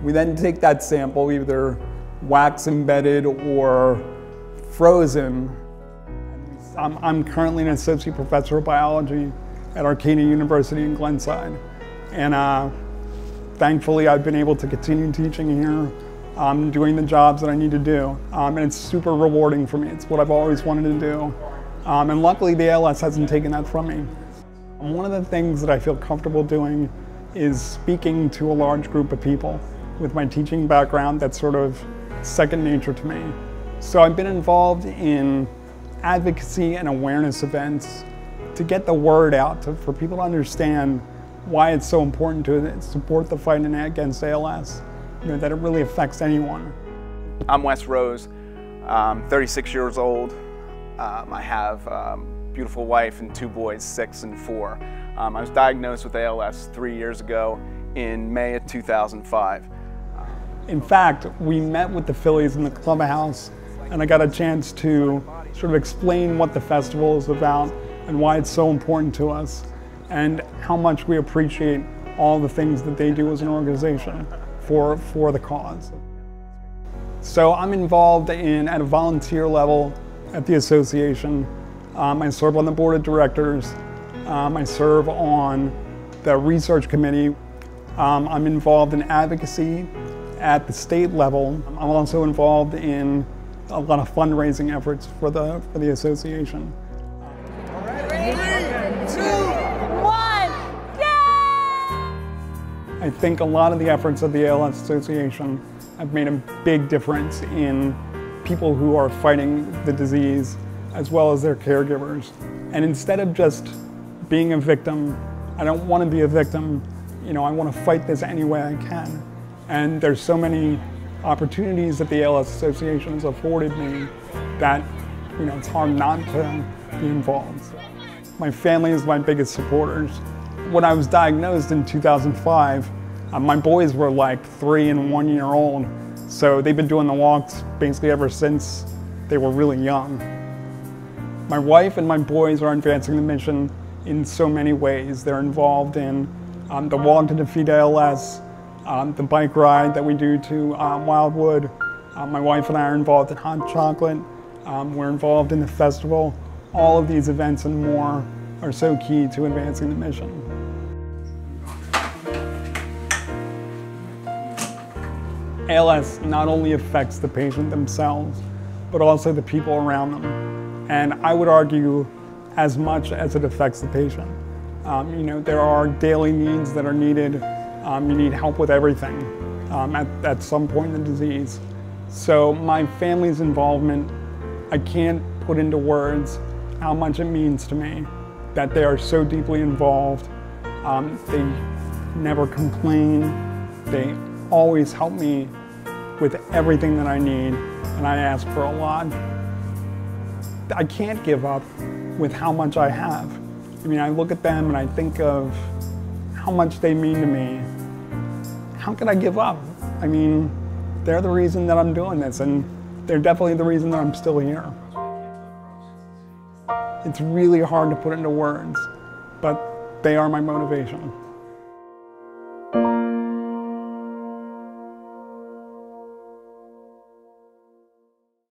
We then take that sample, either wax embedded or frozen. I'm currently an associate professor of biology at Arcadia University in Glenside. And thankfully I've been able to continue teaching here, doing the jobs that I need to do. And it's super rewarding for me. It's what I've always wanted to do. And luckily the ALS hasn't taken that from me. One of the things that I feel comfortable doing is speaking to a large group of people. With my teaching background, that's sort of second nature to me. So I've been involved in advocacy and awareness events to get the word out, for people to understand why it's so important to support the fight against ALS, that it really affects anyone. I'm Wes Rose. I'm 36 years old. I have a beautiful wife and 2 boys, 6 and 4. I was diagnosed with ALS 3 years ago in May of 2005. In fact, we met with the Phillies in the clubhouse, and I got a chance to sort of explain what the festival is about and why it's so important to us, and how much we appreciate all the things that they do as an organization for the cause. So I'm involved at a volunteer level at the association. I serve on the board of directors. I serve on the research committee. I'm involved in advocacy at the state level. I'm also involved in a lot of fundraising efforts for the association. 3, 2, 1, go! I think a lot of the efforts of the ALS Association have made a big difference in people who are fighting the disease, as well as their caregivers. And instead of just being a victim, I don't want to be a victim. I want to fight this any way I can. And there's so many opportunities that the ALS Association has afforded me that, it's hard not to be involved. My family is my biggest supporters. When I was diagnosed in 2005, my boys were like 3 and 1 year old. So they've been doing the walks basically ever since they were really young. My wife and my boys are advancing the mission in so many ways. They're involved in the Walk to Defeat ALS, the bike ride that we do to Wildwood. My wife and I are involved in Hot Chocolate. We're involved in the festival. All of these events and more are so key to advancing the mission. ALS not only affects the patient themselves, but also the people around them. And I would argue as much as it affects the patient. There are daily needs that are needed. You need help with everything at some point in the disease. So my family's involvement, I can't put into words how much it means to me that they are so deeply involved. They never complain. They always help me with everything that I need, and I ask for a lot. I can't give up with how much I have. I look at them and I think of how much they mean to me. How could I give up? They're the reason that I'm doing this, and they're definitely the reason that I'm still here. It's really hard to put into words, but they are my motivation.